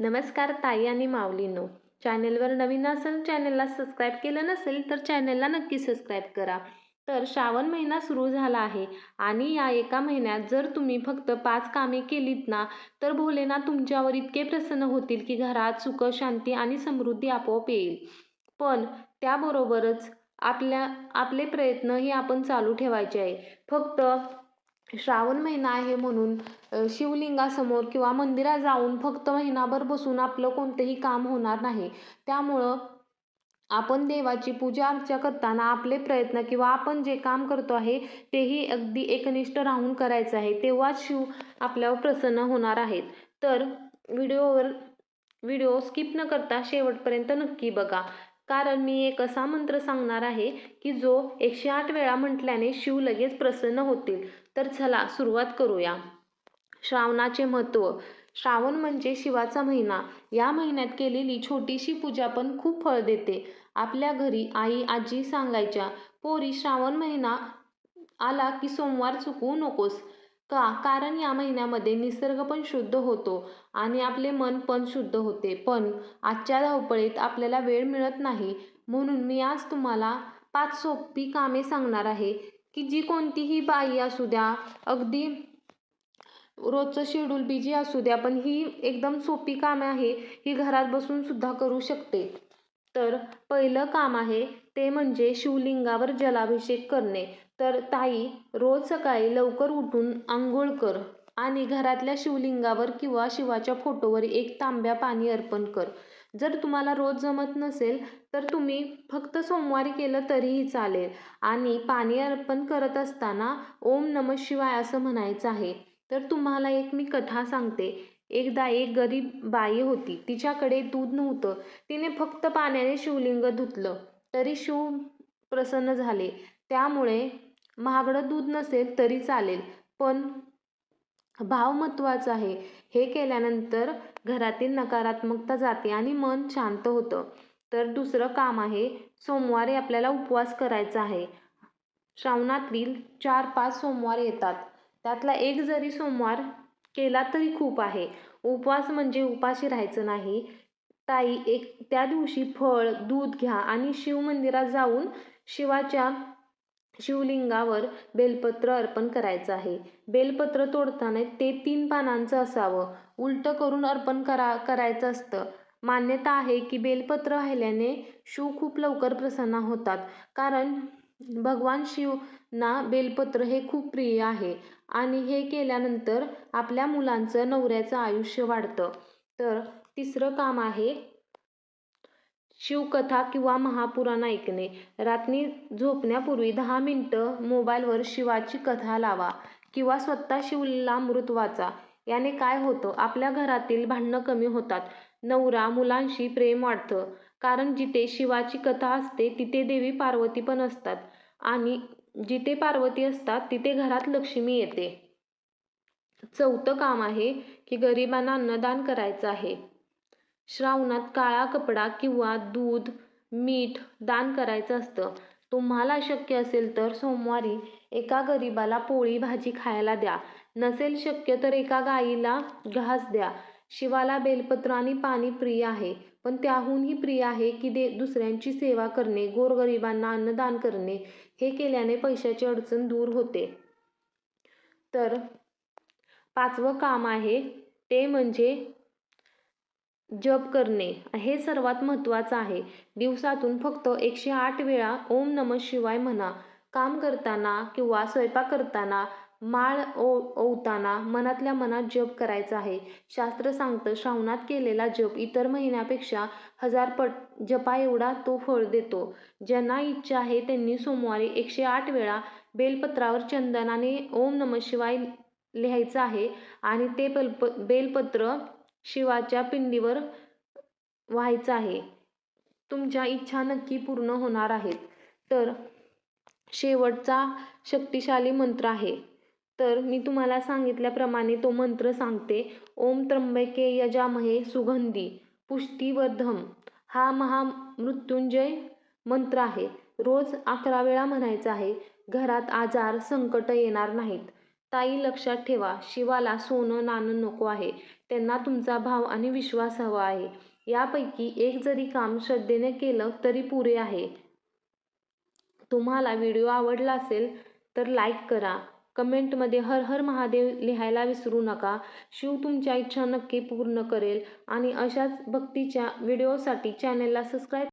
नमस्कार ताई आणि माऊलींनो. चॅनेलवर नवीन असेल, चॅनेलला सबस्क्राईब केलं नसेल तर चॅनेलला नक्की सबस्क्राईब करा. तर श्रावण महिना सुरू झाला आहे आणि या एका महिन्यात जर तुम्ही फक्त 5 कामे केलीत ना, तर भोलेनाथ तुमच्यावर इतके प्रसन्न होतील की घरात सुख, शांती आणि समृद्धी आपोआप येईल. पण त्याबरोबरच आपले प्रयत्नही आपण चालू ठेवायचे आहे. फक्त श्रावण महिना आहे म्हणून शिवलिंगासमोर किंवा मंदिरात जाऊन फक्त महिनाभर बसून आपलं कोणतंही काम होणार नाही. त्यामुळं आपण देवाची पूजा अर्चा करताना आपले प्रयत्न किंवा आपण जे काम करतो आहे तेही अगदी एकनिष्ठ राहून करायचं आहे. तेव्हाच शिव आपल्यावर प्रसन्न होणार आहेत. तर व्हिडिओ स्किप न करता शेवटपर्यंत नक्की बघा. कारण मी एक असा मंत्र सांगणार आहे की जो 108 वेळा म्हटल्याने शिव लगेच प्रसन्न होतील. तर चला सुरुवात करूया. श्रावणाचे महत्त्व. श्रावण म्हणजे शिवाचा महिना. या महिन्यात केलेली छोटीशी पूजा पण खूप फळ देते. आपल्या घरी आई आजी सांगायच्या, पोरी श्रावण महिना आला की सोमवार चुकवू नकोस. का? कारण या महिन्यामध्ये निसर्ग पण शुद्ध होतो आणि आपले मन पण शुद्ध होते. पण आजच्या धावपळीत आपल्याला वेळ मिळत नाही. म्हणून मी आज तुम्हाला 5 सोपी कामे सांगणार आहे की जी कोणतीही बाई असू द्या, अगदी रोजचं शेड्यूल बिझी असू द्या, पण ही एकदम सोपी कामे आहे, ही घरात बसून सुद्धा करू शकते. तर पहिलं काम आहे ते म्हणजे शिवलिंगावर जलाभिषेक करणे. तर ताई, रोज सकाळी लवकर उठून अंघोळ कर आणि घरातल्या शिवलिंगावर किंवा शिवाच्या फोटोवर 1 तांब्या पाणी अर्पण कर. जर तुम्हाला रोज जमत नसेल तर तुम्ही फक्त सोमवारी केलं तरीही चालेल. आणि पाणी अर्पण करत असताना ओम नमः शिवाय असं म्हणायचं आहे. तर तुम्हाला एक मी कथा सांगते. एकदा एक गरीब बाई होती. तिच्याकडे दूध नव्हतं. तिने फक्त पाण्याने शिवलिंग धुतलं तरी शिव प्रसन्न झाले. त्यामुळे महागडं दूध नसेल तरी चालेल, पण भाव महत्त्वाचा आहे. हे केल्यानंतर घरातील नकारात्मकता जाते आणि मन शांत होतं. तर दुसरं काम आहे, सोमवारी आपल्याला उपवास करायचा आहे. श्रावणातील 4-5 सोमवार येतात. त्यातला एक जरी सोमवार केला तरी खूप आहे. उपवास म्हणजे उपाशी राहायचं नाही. ताई, त्या दिवशी फळ, दूध घ्या आणि शिव मंदिरात जाऊन शिवलिंगावर बेलपत्र अर्पण करायचं आहे. बेलपत्र तोडताना ते 3 पानांचं असावं. उलटं करून अर्पण करायचं असतं. मान्यता आहे की बेलपत्र वाहिल्याने शिव खूप लवकर प्रसन्न होतात. कारण भगवान शिवना बेलपत्र हे खूप प्रिय आहे आणि हे केल्यानंतर आपल्या मुलांचं, नवऱ्याचं आयुष्य वाढतं. तर तिसरं काम आहे शिवकथा किंवा महापुराण ऐकणे. रात्री झोपण्यापूर्वी 10 मिनिटं मोबाईलवर शिवाची कथा लावा किंवा स्वतः शिवलीलामृत वाचा. याने काय होतं, आपल्या घरातील भांडणं कमी होतात, नवरा मुलांशी प्रेम वाढतं. कारण जिथे शिवाची कथा असते तिथे देवी पार्वती पण असतात आणि जिथे पार्वती असतात तिथे घरात लक्ष्मी येते. चौथं काम आहे की गरिबांना अन्नदान करायचं आहे. श्रावणात काळा कपडा किंवा दूध, मीठ दान करायचं असतं. तुम्हाला शक्य असेल तर सोमवारी एका गरिबाला पोळी भाजी खायला द्या. नसेल शक्य तर एका गाईला घास द्या. शिवाला बेलपत्र आणि पाणी प्रिय आहे, पण त्याहूनही प्रिय आहे की दुसऱ्यांची सेवा करणे, गोरगरिबांना अन्नदान करणे. हे केल्याने पैशाची अडचण दूर होते. तर 5वं काम आहे ते म्हणजे जप करणे. हे सर्वात महत्त्वाचं आहे. दिवसातून फक्त 108 वेळा ओम नमः शिवाय म्हणा. काम करताना किंवा स्वयंपाक करताना, माळ ओवताना मनातल्या मनात जप करायचा आहे. शास्त्र सांगतं, श्रावणात केलेला जप इतर महिन्यापेक्षा 1000 पट जपा एवढा तो फळ देतो. ज्यांना इच्छा आहे त्यांनी सोमवारी 108 वेळा बेलपत्रावर चंदनाने ओम नमः शिवाय लिहायचं आहे आणि ते बेलपत्र शिवाच्या पिंडीवर व्हायचं आहे. तुमच्या इच्छा नक्की पूर्ण होणार आहेत. तर शेवटचा शक्तिशाली मंत्र आहे. तर मी तुम्हाला सांगितल्याप्रमाणे तो मंत्र सांगते. ओम त्र्यंबके यजामहे सुगंधी पुष्टिवर्धनम्. हा महामृत्युंजय मंत्र आहे. रोज 11 वेळा म्हणायचा आहे. घरात आजार, संकट येणार नाहीत. ताई लक्षात ठेवा, शिवाला सोनं नाणं नको आहे. त्यांना तुमचा भाव आणि विश्वास हवा आहे. यापैकी एक जरी काम श्रद्धेने केलं तरी पुरे आहे. तुम्हाला व्हिडिओ आवडला असेल तर लाईक करा. कमेंटमध्ये हर हर महादेव लिहायला विसरू नका. शिव तुमच्या इच्छा नक्की पूर्ण करेल आणि अशाच भक्तीच्या व्हिडिओसाठी चॅनलला सबस्क्राईब